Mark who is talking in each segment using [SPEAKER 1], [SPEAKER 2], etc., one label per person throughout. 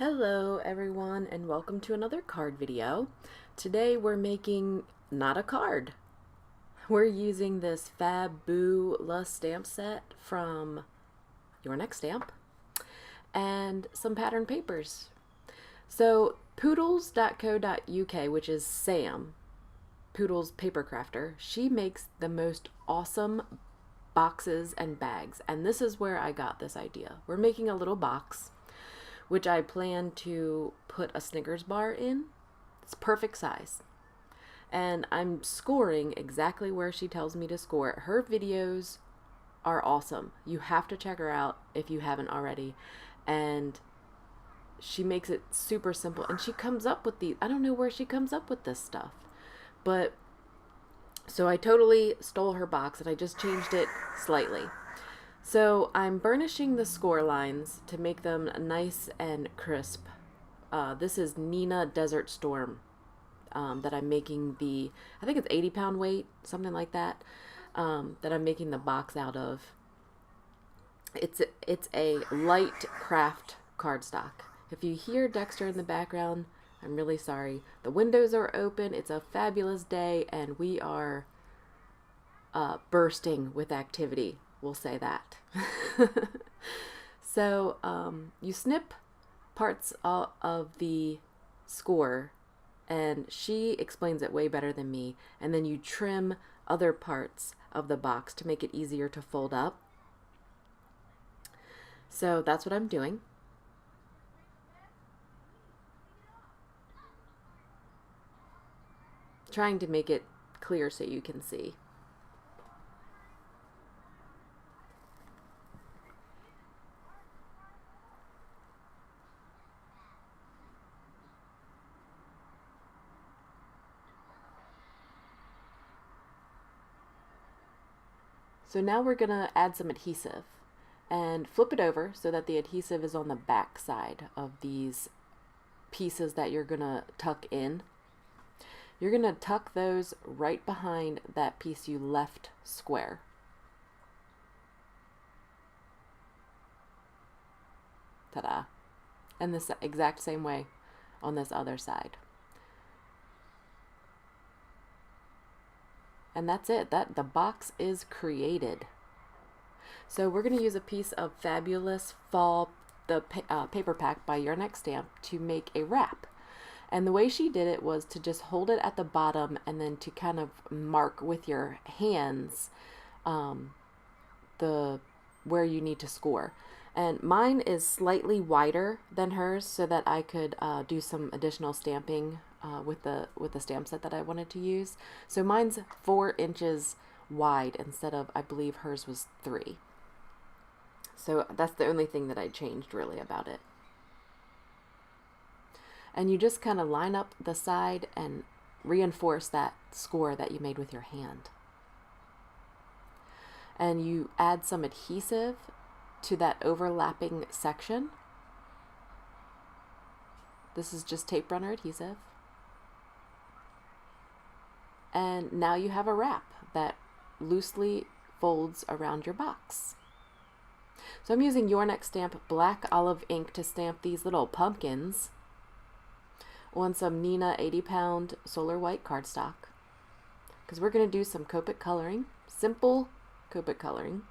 [SPEAKER 1] Hello everyone and welcome to another card video. Today we're making not a card. We're using this Fab-BOO-lous stamp set from Your Next Stamp and some pattern papers. So poodles.co.uk, which is Sam, Poodle's paper crafter, she makes the most awesome boxes and bags, and this is where I got this idea. We're making a little box which I plan to put a Snickers bar in. It's perfect size. And I'm scoring exactly where she tells me to score it. Her videos are awesome. You have to check her out if you haven't already. And she makes it super simple. And she comes up with I don't know where she comes up with this stuff. But, so I totally stole her box and I just changed it slightly. So I'm burnishing the score lines to make them nice and crisp. This is Neenah Desert Storm that I'm making I think it's 80-pound weight, something like that, that I'm making the box out of. It's a light craft cardstock. If you hear Dexter in the background, I'm really sorry. The windows are open, it's a fabulous day, and we are bursting with activity. We'll say that. So you snip parts of the score, and she explains it way better than me, and then you trim other parts of the box to make it easier to fold up. So that's what I'm doing. Trying to make it clear so you can see. So now we're going to add some adhesive and flip it over so that the adhesive is on the back side of these pieces that you're going to tuck in. You're going to tuck those right behind that piece you left square. Ta-da! And the exact same way on this other side. And that's it. The box is created. So we're going to use a piece of fabulous fall paper pack by Your Next Stamp to make a wrap. And the way she did it was to just hold it at the bottom and then to kind of mark with your hands where you need to score. And mine is slightly wider than hers so that I could do some additional stamping with the stamp set that I wanted to use. So mine's 4 inches wide instead of, I believe hers was 3. So that's the only thing that I changed really about it. And you just kind of line up the side and reinforce that score that you made with your hand. And you add some adhesive to that overlapping section. This is just tape runner adhesive. And now you have a wrap that loosely folds around your box. So I'm using Your Next Stamp black olive ink to stamp these little pumpkins on some Neenah 80-pound solar white cardstock, because we're going to do some Copic coloring, simple Copic coloring.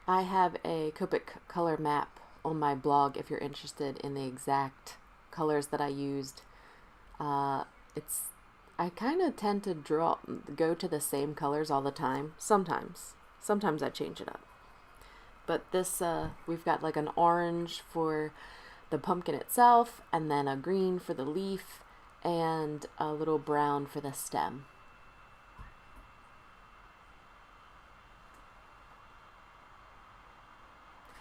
[SPEAKER 1] I have a Copic color map on my blog if you're interested in the exact colors that I used. I kind of tend to go to the same colors all the time. Sometimes I change it up. But this, we've got like an orange for the pumpkin itself, and then a green for the leaf, and a little brown for the stem.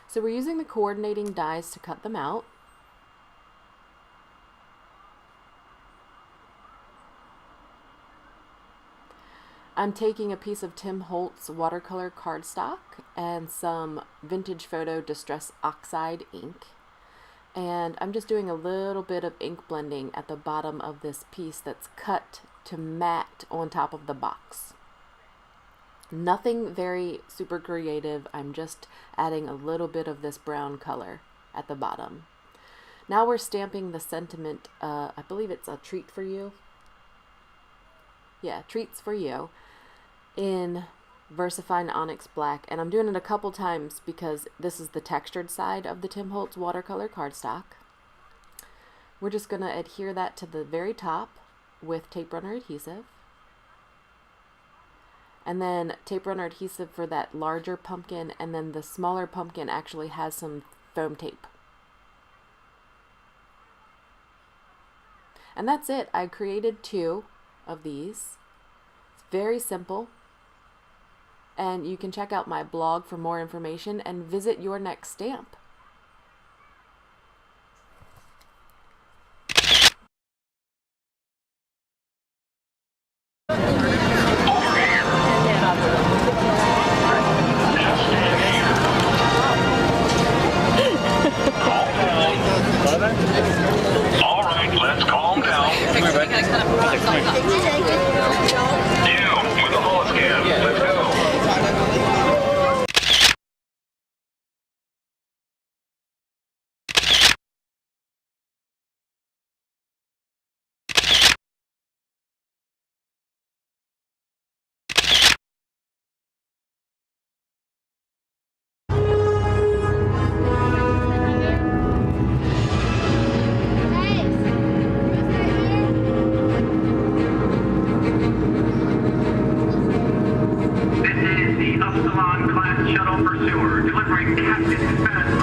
[SPEAKER 1] So we're using the coordinating dies to cut them out. I'm taking a piece of Tim Holtz watercolor cardstock and some Vintage Photo Distress Oxide ink. And I'm just doing a little bit of ink blending at the bottom of this piece that's cut to matte on top of the box. Nothing very super creative. I'm just adding a little bit of this brown color at the bottom. Now we're stamping the sentiment, I believe it's a treat for you. Yeah, treats for you, in VersaFine Onyx Black. And I'm doing it a couple times because this is the textured side of the Tim Holtz watercolor cardstock. We're just going to adhere that to the very top with tape runner adhesive. And then tape runner adhesive for that larger pumpkin, and then the smaller pumpkin actually has some foam tape. And that's it. I created 2 of these. It's very simple. And you can check out my blog for more information and visit your next stamp.
[SPEAKER 2] All right, let's calm down. You with the Holtz can. Let's go. Shuttle pursuer delivering Captain Fast